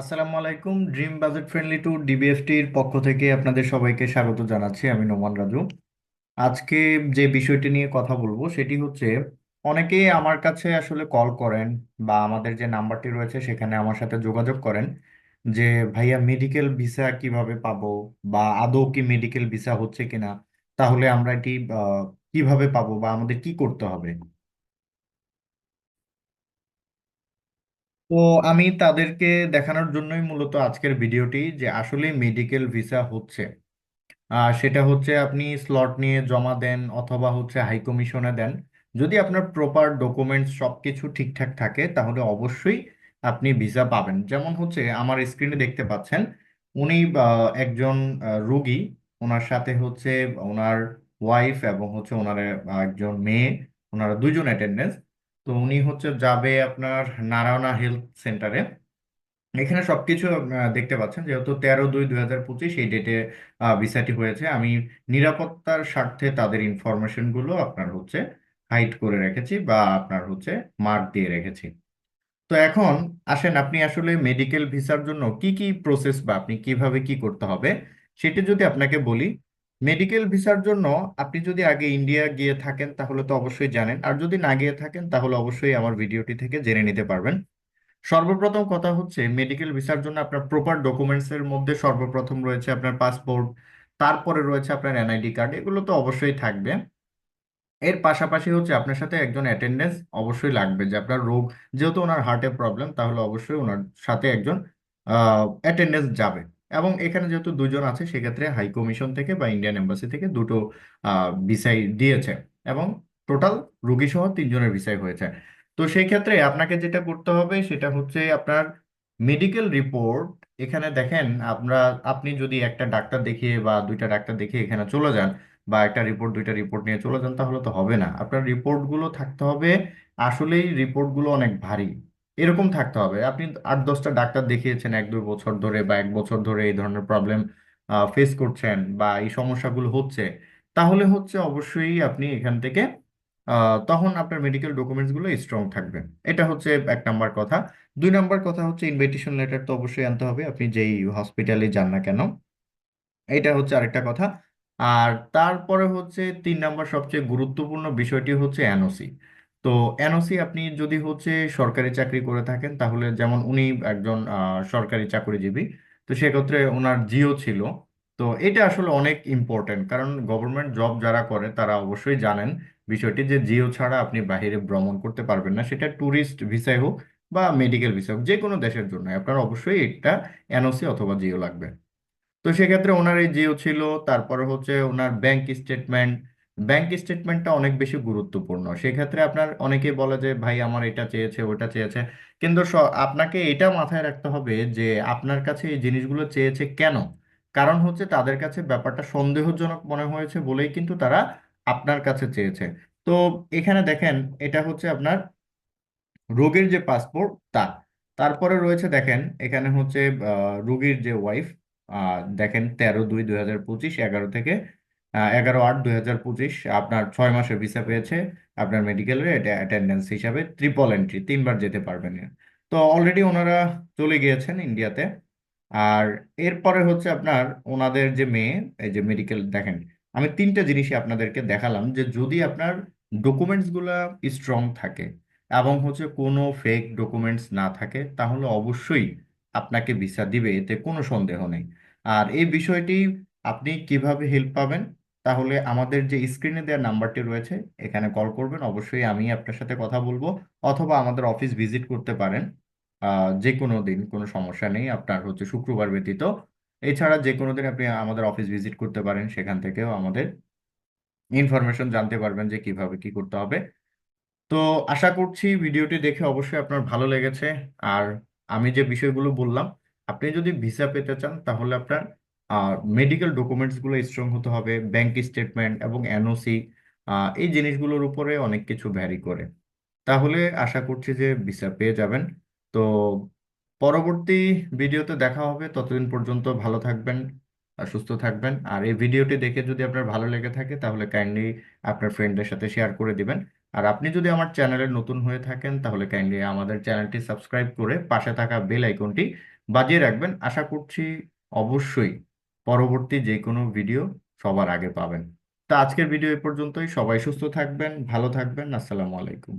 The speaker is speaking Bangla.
আসসালামু আলাইকুম। ড্রিম বাজেট ফ্রেন্ডলি টু ডিবিএফটির পক্ষ থেকে আপনাদের সবাইকে স্বাগত জানাচ্ছি। আমি নোমান রাজু। আজকে যে বিষয়টি নিয়ে কথা বলবো সেটি হচ্ছে, অনেকেই আমার কাছে আসলে কল করেন বা আমাদের যে নাম্বারটি রয়েছে সেখানে আমার সাথে যোগাযোগ করেন যে ভাইয়া মেডিকেল ভিসা কিভাবে পাবো, বা আদৌ কি মেডিকেল ভিসা হচ্ছে কিনা, তাহলে আমরা এটি কিভাবে পাবো বা আমাদের কি করতে হবে। তো আমি তাদেরকে দেখানোর জন্যই মূলত আজকের ভিডিওটি, যে আসলে মেডিকেল ভিসা হচ্ছে। সেটা হচ্ছে আপনি স্লট নিয়ে জমা দেন অথবা হচ্ছে হাই কমিশনে দেন। যদি আপনার প্রপার ডকুমেন্টস সবকিছু ঠিকঠাক থাকে তাহলে অবশ্যই আপনি ভিসা পাবেন। যেমন হচ্ছে আমার স্ক্রিনে দেখতে পাচ্ছেন, উনি একজন রোগী, ওনার সাথে হচ্ছে ওনার ওয়াইফ এবং হচ্ছে ওনার একজন মেয়ে, ওনারা দুইজন অ্যাটেন্ডেন্স। তো উনি হচ্ছে যাবে আপনার নারায়ণা হেলথ সেন্টারে। এখানে সবকিছু দেখতে পাচ্ছেন, যেহেতু 13/2/2025 এই ডেটে ভিসাটি হয়েছে। আমি নিরাপত্তার স্বার্থে তাদের ইনফরমেশন গুলো আপনার হচ্ছে হাইড করে রেখেছি বা আপনার হচ্ছে মার্ক দিয়ে রেখেছি। তো এখন আসেন, আপনি আসলে মেডিকেল ভিসার জন্য কি কি প্রসেস বা আপনি কিভাবে কি করতে হবে সেটা যদি আপনাকে বলি। মেডিকেল ভিসার জন্য আপনি যদি আগে ইন্ডিয়া গিয়ে থাকেন তাহলে তো অবশ্যই জানেন, আর যদি না গিয়ে থাকেন তাহলে অবশ্যই আমার ভিডিওটি থেকে জেনে নিতে পারবেন। সর্বপ্রথম কথা হচ্ছে, মেডিকেল ভিসার জন্য আপনার প্রপার ডকুমেন্টস এর মধ্যে সর্বপ্রথম রয়েছে আপনার পাসপোর্ট, তারপরে রয়েছে আপনার এনআইডি কার্ড, এগুলো তো অবশ্যই থাকবে। এর পাশাপাশি হচ্ছে আপনার সাথে একজন অ্যাটেন্ডেন্স অবশ্যই লাগবে, যে আপনার রোগ, যেহেতু ওনার হার্টের প্রবলেম, তাহলে অবশ্যই ওনার সাথে একজন অ্যাটেন্ডেন্স যাবে। এবং এখানে যেহেতু দুজন আছে সেক্ষেত্রে হাই কমিশন থেকে বা ইন্ডিয়ান এম্বাসি থেকে দুটো ভিসাই দিয়েছে, এবং টোটাল রোগী সহ তিনজনের ভিসাই হয়েছে। তো সেই ক্ষেত্রে আপনাকে যেটা করতে হবে সেটা হচ্ছে আপনার মেডিকেল রিপোর্ট। এখানে দেখেন, আপনি যদি একটা ডাক্তার দেখিয়ে বা দুইটা ডাক্তার দেখিয়ে এখানে চলে যান, বা একটা রিপোর্ট দুইটা রিপোর্ট নিয়ে চলে যান, তাহলে তো হবে না। আপনার রিপোর্টগুলো থাকতে হবে, আসলেই রিপোর্টগুলো অনেক ভারী এরকম থাকতে হবে। আপনি 8-10টা ডাক্তার দেখিয়েছেন 1-2 বছর ধরে বা 1 বছর ধরে এই ধরনের প্রবলেম ফেস করছেন বা এই সমস্যাগুলো হচ্ছে, তাহলে হচ্ছে অবশ্যই আপনি এখান থেকে তখন আপনার মেডিকেল ডকুমেন্টসগুলো স্ট্রং থাকবে। এটা হচ্ছে 1 নাম্বার কথা। 2 নাম্বার কথা হচ্ছে, ইনভাইটেশন লেটার তো অবশ্যই আনতে হবে আপনি যেই হসপিটালে যান না কেন। এটা হচ্ছে আরেকটা কথা। আর তারপরে হচ্ছে 3 নাম্বার সবচেয়ে গুরুত্বপূর্ণ বিষয়টি হচ্ছে এনওসি। তো এনওসি আপনি যদি হচ্ছে সরকারি চাকরি করে থাকেন, তাহলে যেমন উনি একজন সরকারি চাকরিজীবী, তো সেক্ষেত্রে ওনার জিও ছিল। তো এটা আসলে অনেক ইম্পর্টেন্ট, কারণ গভর্নমেন্ট জব যারা করে তারা অবশ্যই জানেন বিষয়টি, যে জিও ছাড়া আপনি বাইরে ভ্রমণ করতে পারবেন না, সেটা ট্যুরিস্ট ভিসায় হোক বা মেডিকেল ভিসা হোক, যে কোনো দেশের জন্য আপনার অবশ্যই একটা এনওসি অথবা জিও লাগবে। তো সেক্ষেত্রে ওনার এই জিও ছিল। তারপরে হচ্ছে ওনার ব্যাংক স্টেটমেন্ট। ব্যাংক স্টেটমেন্টটা অনেক বেশি গুরুত্বপূর্ণ। সেক্ষেত্রে আপনার অনেকেই বলে যে ভাই আমার এটা চেয়েছে ওটা চেয়েছে, কিন্তু আপনাকে এটা মাথায় রাখতে হবে যে আপনার কাছে এই জিনিসগুলো চেয়েছে কেন। কারণ হচ্ছে তাদের কাছে ব্যাপারটা সন্দেহজনক মনে হয়েছে বলেই কিন্তু তারা আপনার কাছে চেয়েছে। তো এখানে দেখেন, এটা হচ্ছে আপনার রোগীর যে পাসপোর্ট তা। তারপরে রয়েছে দেখেন এখানে হচ্ছে রোগীর যে ওয়াইফ, দেখেন 13/2/2025, 11 থেকে 11/8/2025 আপনার 6 মাসের ভিসা পেয়েছে। আপনার মেডিকেলের এটা অ্যাটেন্ডেন্স হিসাবে ট্রিপল এন্ট্রি, 3 বার যেতে পারবেন। তো অলরেডি ওনারা চলে গিয়েছেন ইন্ডিয়াতে। আর এরপরে হচ্ছে আপনার ওনাদের যে মেয়ে, এই যে মেডিকেল দেখেন, আমি 3টা জিনিসই আপনাদেরকে দেখালাম, যে যদি আপনার ডকুমেন্টস গুলা স্ট্রং থাকে এবং হচ্ছে কোনো ফেক ডকুমেন্টস না থাকে, তাহলে অবশ্যই আপনাকে ভিসা দিবে, এতে কোনো সন্দেহ নেই। আর এই বিষয়টি আপনি কিভাবে হেল্প পাবেন, তাহলে আমাদের যে স্ক্রিনে দেওয়ার নাম্বারটি রয়েছে এখানে কল করবেন, অবশ্যই আমি আপনার সাথে কথা বলবো। অথবা আমাদের অফিস ভিজিট করতে পারেন যে কোনো দিন, কোনো সমস্যা নেই আপনার হচ্ছে শুক্রবার ব্যতীত। এছাড়া যে কোনো দিন আপনি আমাদের অফিস ভিজিট করতে পারেন, সেখান থেকেও আমাদের ইনফরমেশন জানতে পারবেন যে কিভাবে কি করতে হবে। তো আশা করছি ভিডিওটি দেখে অবশ্যই আপনার ভালো লেগেছে। আর আমি যে বিষয়গুলো বললাম, আপনি যদি ভিসা পেতে চান তাহলে আপনার মেডিকেল ডকুমেন্টসগুলো স্ট্রং হতে হবে, ব্যাংক স্টেটমেন্ট এবং এনওসি, এই জিনিসগুলোর উপরে অনেক কিছু ভ্যারি করে। তাহলে আশা করছি যে ভিসা পেয়ে যাবেন। তো পরবর্তী ভিডিওতে দেখা হবে, ততদিন পর্যন্ত ভালো থাকবেন আর সুস্থ থাকবেন। আর এই ভিডিওটি দেখে যদি আপনার ভালো লেগে থাকে তাহলে কাইন্ডলি আপনার ফ্রেন্ডদের সাথে শেয়ার করে দিবেন। আর আপনি যদি আমার চ্যানেলে নতুন হয়ে থাকেন তাহলে কাইন্ডলি আমাদের চ্যানেলটি সাবস্ক্রাইব করে পাশে থাকা বেল আইকনটি বাজিয়ে রাখবেন। আশা করছি অবশ্যই পরবর্তী যে কোনো ভিডিও সবার আগে পাবেন। তা আজকের ভিডিও এ পর্যন্তই। সবাই সুস্থ থাকবেন, ভালো থাকবেন। আসসালামু আলাইকুম।